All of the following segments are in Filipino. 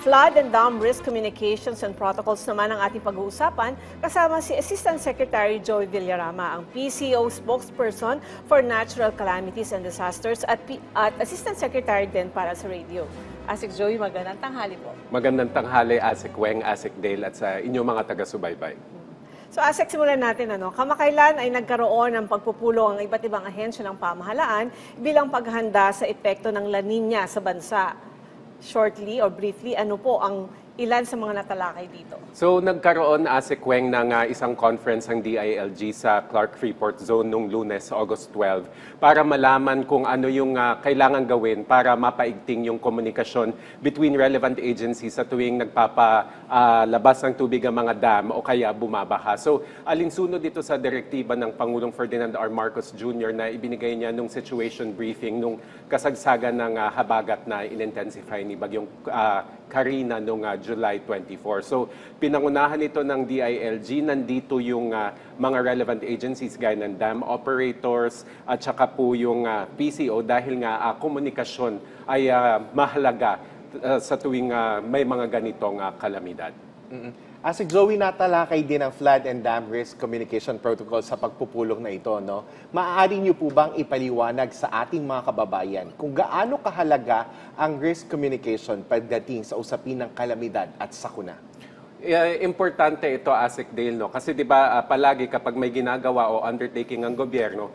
Flood and dam risk communications and protocols naman ang ating pag-uusapan kasama si Assistant Secretary Joey Villarama, ang PCO spokesperson for natural calamities and disasters at Assistant Secretary din para sa radio. Asik Joey, magandang tanghali po. Magandang tanghali, Asik Weng, Asik Dale at sa inyong mga taga-subaybay. So Asik, simulan natin. Kamakailan ay nagkaroon ng pagpupulong ang iba't ibang ahensya ng pamahalaan bilang paghahanda sa epekto ng La Nina sa bansa. Shortly or briefly, ano po ang ilan sa mga natalakay dito? So nagkaroon, Asik Weng, ng isang conference ang DILG sa Clark Freeport Zone noong Lunes, August 12, para malaman kung ano yung kailangan gawin para mapaigting yung komunikasyon between relevant agencies sa tuwing nagpapalabas ng tubig ang mga dam o kaya bumabaha. So alinsunod dito sa direktiba ng Pangulong Ferdinand R. Marcos Jr. na ibinigay niya nung situation briefing nung kasagsagan ng habagat na inintensify ni Bagyong Karina noong July 24. So, pinangunahan ito ng DILG. Nandito yung mga relevant agencies gaya ng dam operators at saka po yung PCO dahil nga komunikasyon ay mahalaga sa tuwing may mga ganitong kalamidad. Asik Joey, natalakay din ang flood and dam risk communication protocol sa pagpupulong na ito, no? Maaari niyo po bang ipaliwanag sa ating mga kababayan kung gaano kahalaga ang risk communication pagdating sa usapin ng kalamidad at sakuna? Importante ito, Asik Dale, no? Kasi di ba palagi kapag may ginagawa o undertaking ang gobyerno,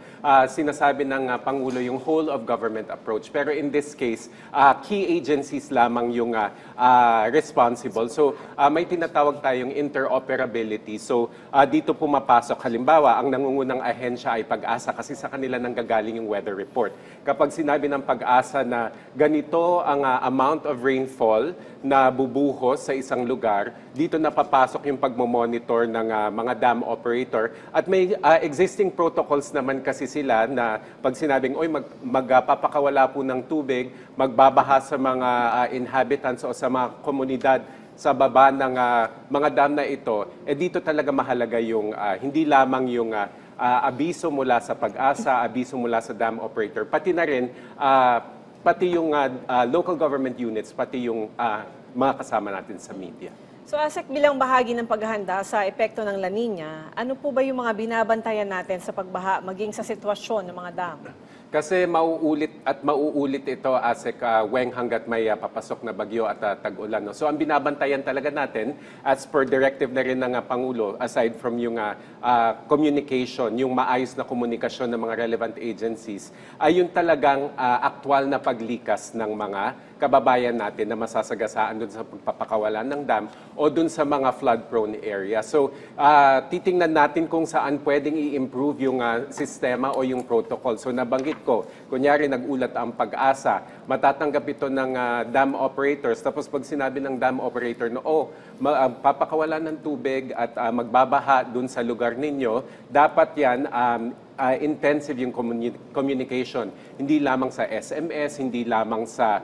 sinasabi ng Pangulo yung whole of government approach. Pero in this case, key agencies lamang yung responsible. So may tinatawag tayong interoperability. So dito pumapasok, halimbawa, ang nangungunang ahensya ay Pag-asa kasi sa kanila nanggagaling yung weather report. Kapag sinabi ng Pag-asa na ganito ang amount of rainfall na bubuhos sa isang lugar, dito napapasok yung pagmomonitor ng mga dam operator at may existing protocols naman kasi sila na pag sinabing, magpapakawala po ng tubig, magbabaha sa mga inhabitants o sa mga komunidad sa baba ng mga dam na ito, dito talaga mahalaga yung hindi lamang yung abiso mula sa Pag-asa, abiso mula sa dam operator, pati na rin pati yung local government units, pati yung mga kasama natin sa media. So Asik, bilang bahagi ng paghahanda sa epekto ng La Nina, ano po ba yung mga binabantayan natin sa pagbaha maging sa sitwasyon ng mga dam? Kasi mauulit ito, Asik Weng, hanggat may papasok na bagyo at tag-ulan. No? So ang binabantayan talaga natin, as per directive na rin ng Pangulo, aside from yung communication, yung maayos na komunikasyon ng mga relevant agencies, ay yung talagang aktwal na paglikas ng mga kababayan natin na masasagasaan doon sa pagpapakawalan ng dam o doon sa mga flood-prone area. So, titingnan natin kung saan pwedeng i-improve yung sistema o yung protocol. So, nabanggit ko, kunyari nag-ulat ang Pag-asa, matatanggap ito ng dam operators. Tapos pag sinabi ng dam operator na, papakawalan ng tubig at magbabaha doon sa lugar ninyo, dapat yan intensive yung communication. Hindi lamang sa SMS, hindi lamang sa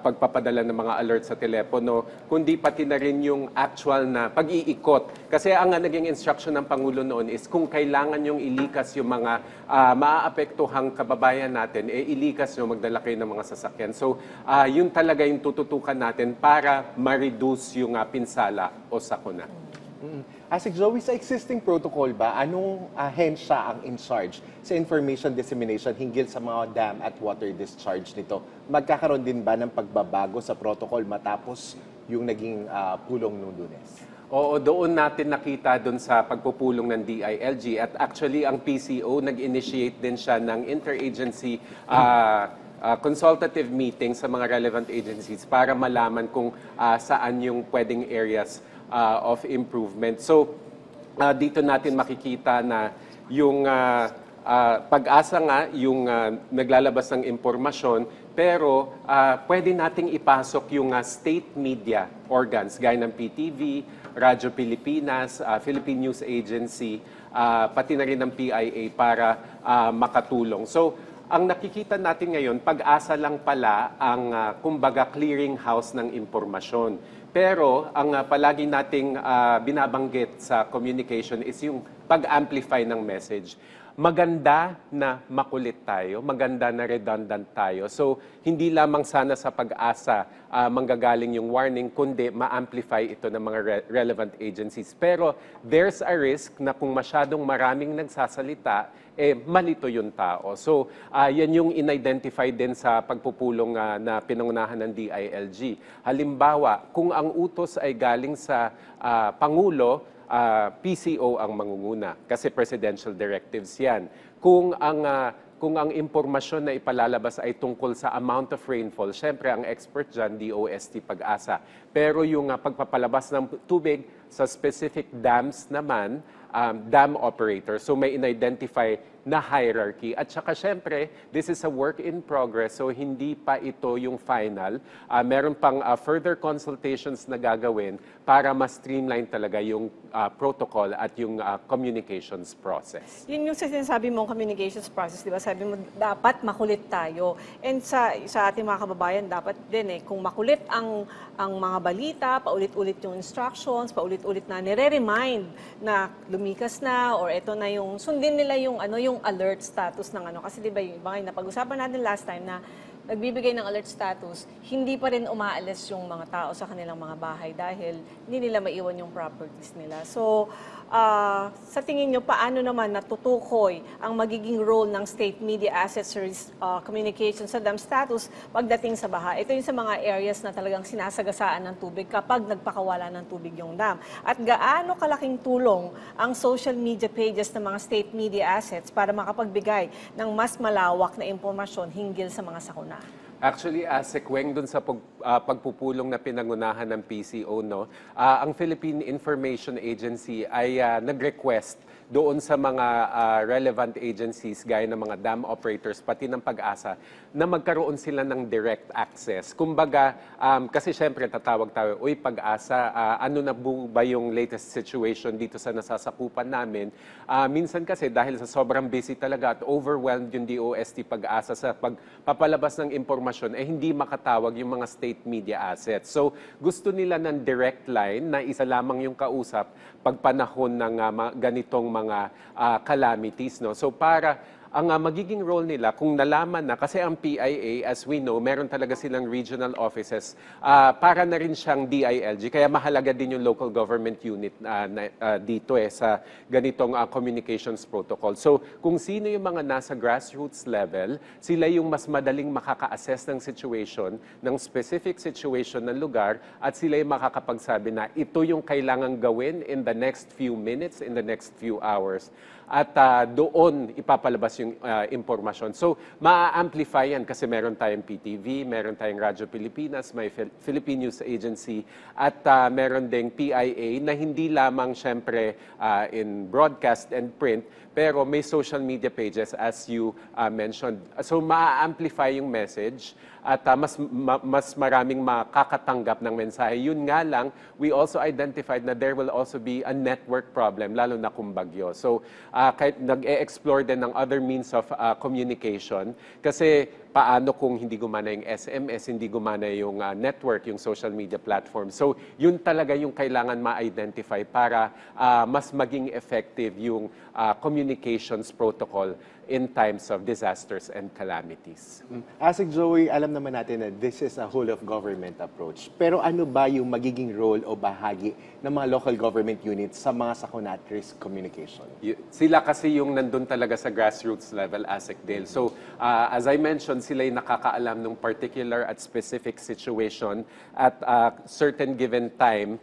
pagpapadala ng mga alert sa telepono, kundi pati na rin yung actual na pag-iikot. Kasi ang naging instruction ng Pangulo noon is kung kailangan yung ilikas yung mga maaapektuhang kababayan natin, ilikas nyo, magdala kayo ng mga sasakyan. So, yun talaga yung tututukan natin para ma-reduce yung pinsala o sakuna. Asik Joey, sa existing protocol ba, anong ahensya ang in charge sa information dissemination hinggil sa mga dam at water discharge nito? Magkakaroon din ba ng pagbabago sa protocol matapos yung naging pulong nung Lunes? Oo, doon natin nakita doon sa pagpupulong ng DILG at actually ang PCO nag-initiate din siya ng interagency consultative meeting sa mga relevant agencies para malaman kung saan yung pwedeng areas of improvement. So, dito natin makikita na yung Pag-asa nga, yung naglalabas ng impormasyon, pero pwede nating ipasok yung state media organs, gaya ng PTV, Radyo Pilipinas, Philippine News Agency, pati na rin ng PIA para makatulong. So, ang nakikita natin ngayon, Pag-asa lang pala ang kumbaga clearinghouse ng impormasyon. Pero ang palagi nating binabanggit sa communication is yung pag-amplify ng message. Maganda na makulit tayo, maganda na redundant tayo. So, hindi lamang sana sa pag-asa manggagaling yung warning, kundi ma-amplify ito ng mga relevant agencies. Pero there's a risk na kung masyadong maraming nagsasalita, malito yung tao. So, yan yung in-identify din sa pagpupulong na pinangunahan ng DILG. Halimbawa, kung ang utos ay galing sa Pangulo, PCO ang mangunguna kasi presidential directives yan. Kung ang impormasyon na ipalalabas ay tungkol sa amount of rainfall, syempre ang expert dyan, DOST Pag-asa. Pero yung pagpapalabas ng tubig sa specific dams naman, dam operator. So may in-identify na hierarchy. At saka syempre, this is a work in progress, so hindi pa ito yung final. Meron pang further consultations na gagawin para mas streamline talaga yung protocol at yung communications process. Yun yung sinasabi mong communications process, di ba? Sabi mo, dapat makulit tayo. And sa ating mga kababayan, dapat din kung makulit ang mga balita, paulit-ulit yung instructions, paulit-ulit na nire-remind na lumikas na or ito na yung sundin nila yung yung alert status ng kasi 'di ba yung iba napag-usapan natin last time na nagbibigay ng alert status, hindi pa rin umaalis yung mga tao sa kanilang mga bahay dahil hindi nila maiwan yung properties nila. So, sa tingin nyo, paano naman natutukoy ang magiging role ng state media assets communication sa dam status pagdating sa baha? Ito yung sa mga areas na talagang sinasagasaan ng tubig kapag nagpakawala ng tubig yung dam. At gaano kalaking tulong ang social media pages ng mga state media assets para makapagbigay ng mas malawak na impormasyon hinggil sa mga sakuna? Actually, Kweng, dun sa pagpupulong na pinangunahan ng PCO, ang Philippine Information Agency ay nag-request doon sa mga relevant agencies gaya ng mga dam operators, pati ng Pag-asa, na magkaroon sila ng direct access. Kumbaga, kasi syempre tatawag tayo, uy Pag-asa, ano na ba yung latest situation dito sa nasasakupan namin? Minsan kasi dahil sa sobrang busy talaga at overwhelmed yung DOST Pag-asa sa pagpapalabas ng impormasyon, hindi makatawag yung mga state media assets. So, gusto nila ng direct line na isa lamang yung kausap pag panahon ng ganitong mga calamities. So, para ang magiging role nila, kung nalaman na, kasi ang PIA, as we know, meron talaga silang regional offices, para na rin siyang DILG, kaya mahalaga din yung local government unit dito sa ganitong communications protocol. So, kung sino yung mga nasa grassroots level, sila yung mas madaling makaka-assess ng situation, ng specific situation ng lugar, at sila yung makakapagsabi na ito yung kailangang gawin in the next few minutes, in the next few hours. At doon ipapalabas yung impormasyon. So, maa-amplify yan kasi meron tayong PTV, meron tayong Radyo Pilipinas, may Philippine News Agency, at meron ding PIA na hindi lamang syempre in broadcast and print, pero may social media pages as you mentioned. So, maa-amplify yung message at mas maraming makakatanggap ng mensahe. Yun nga lang, we also identified na there will also be a network problem, lalo na kung bagyo. So, kahit nag-e-explore din ng other means of communication, kasi paano kung hindi gumana yung SMS, hindi gumana yung network, yung social media platform. So, yun talaga yung kailangan ma-identify para mas maging effective yung communications protocol in times of disasters and calamities. Asik Joey, alam naman natin na this is a whole of government approach. Pero ano ba yung magiging role o bahagi ng mga local government units sa mga sakuna at risk communication? Sila kasi yung nandun talaga sa grassroots level, Asik Dale. So, as I mentioned, sila yung nakakaalam ng particular at specific situation at certain given time,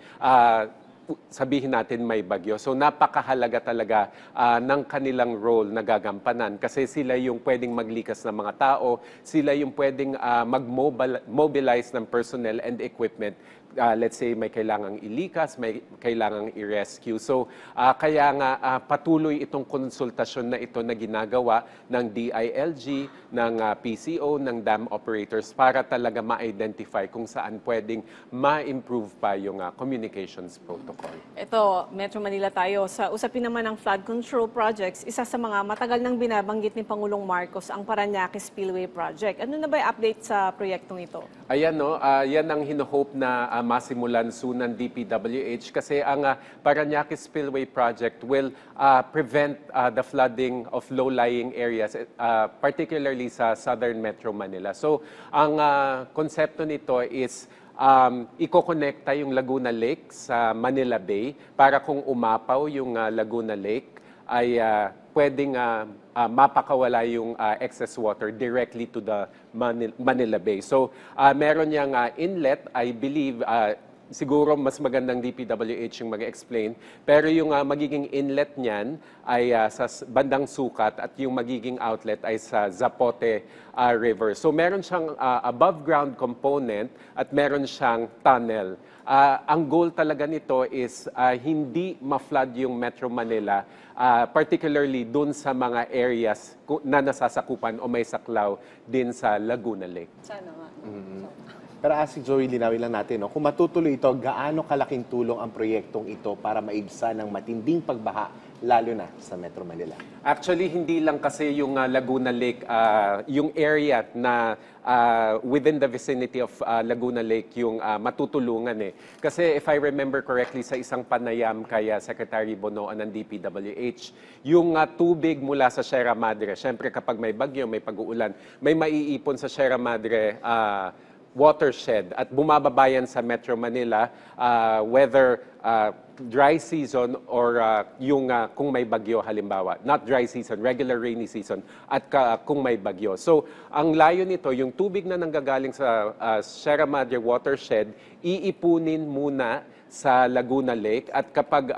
sabihin natin may bagyo. So napakahalaga talaga ng kanilang role na gagampanan kasi sila yung pwedeng maglikas ng mga tao, sila yung pwedeng mag-mobilize ng personnel and equipment. Let's say may kailangang ilikas, may kailangang i-rescue. So kaya nga patuloy itong konsultasyon na ito na ginagawa ng DILG, ng PCO, ng dam operators para talaga ma-identify kung saan pwedeng ma-improve pa yung communications protocol. protocol. Ito, Metro Manila tayo. Sa usapin naman ng flood control projects, isa sa mga matagal nang binabanggit ni Pangulong Marcos ang Parañaque Spillway Project. Ano na ba yung update sa proyektong ito? Ayan, no, yan ang hino-hope na masimulan soon ng DPWH kasi ang Parañaque Spillway Project will prevent the flooding of low-lying areas, particularly sa southern Metro Manila. So, ang konsepto nito is iko-connecta yung Laguna Lake sa Manila Bay para kung umapaw yung Laguna Lake ay pwedeng mapakawala yung excess water directly to the Manila Bay. So, meron niyang inlet, I believe, siguro mas magandang DPWH yung mag-explain, pero yung magiging inlet niyan ay sa bandang Sukat at yung magiging outlet ay sa Zapote River. So meron siyang above ground component at meron siyang tunnel. Ang goal talaga nito is hindi ma-flood yung Metro Manila, particularly dun sa mga areas na nasasakupan o may saklaw din sa Laguna Lake. Sana nga. Pero si Joey, linawin lang natin, no? Kung matutuloy ito, gaano kalaking tulong ang proyektong ito para maibsan ng matinding pagbaha, lalo na sa Metro Manila? Actually, hindi lang kasi yung Laguna Lake, yung area na within the vicinity of Laguna Lake yung matutulungan eh. Kasi if I remember correctly, sa isang panayam kay Secretary Bonoan ng DPWH, yung tubig mula sa Sierra Madre, syempre kapag may bagyo, may pag-uulan, may maiipon sa Sierra Madre watershed at bumababayan sa Metro Manila, whether dry season or yung kung may bagyo halimbawa. Not dry season, regular rainy season at kung may bagyo. So, ang layo nito, yung tubig na nanggagaling sa Sierra Madre watershed, iipunin muna sa Laguna Lake at kapag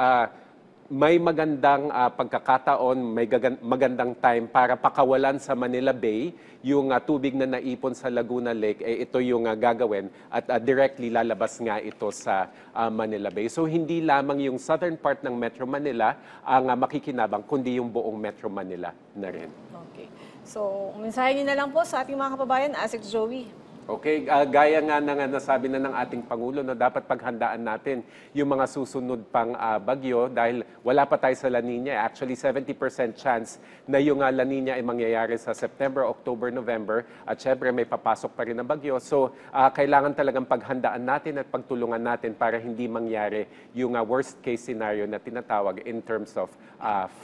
may magandang pagkakataon, may magandang time para pakawalan sa Manila Bay, yung tubig na naipon sa Laguna Lake, ito yung gagawin at directly lalabas nga ito sa Manila Bay. So hindi lamang yung southern part ng Metro Manila ang makikinabang, kundi yung buong Metro Manila na rin. Okay. So, mensahe niyo na lang po sa ating mga kababayan, Asik Joey. Okay, gaya nga na nasabi na ng ating Pangulo, no, dapat paghandaan natin yung mga susunod pang bagyo dahil wala pa tayo sa La Nina. Actually, 70% chance na yung La Nina ay mangyayari sa September, October, November at syempre may papasok pa rin na bagyo. So, kailangan talagang paghandaan natin at pagtulungan natin para hindi mangyari yung worst case scenario na tinatawag in terms of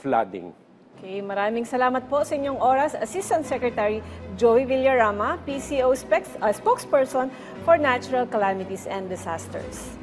flooding. Okay, maraming salamat po sa inyong oras, Assistant Secretary Joey Villarama, PCO spokesperson for Natural Calamities and Disasters.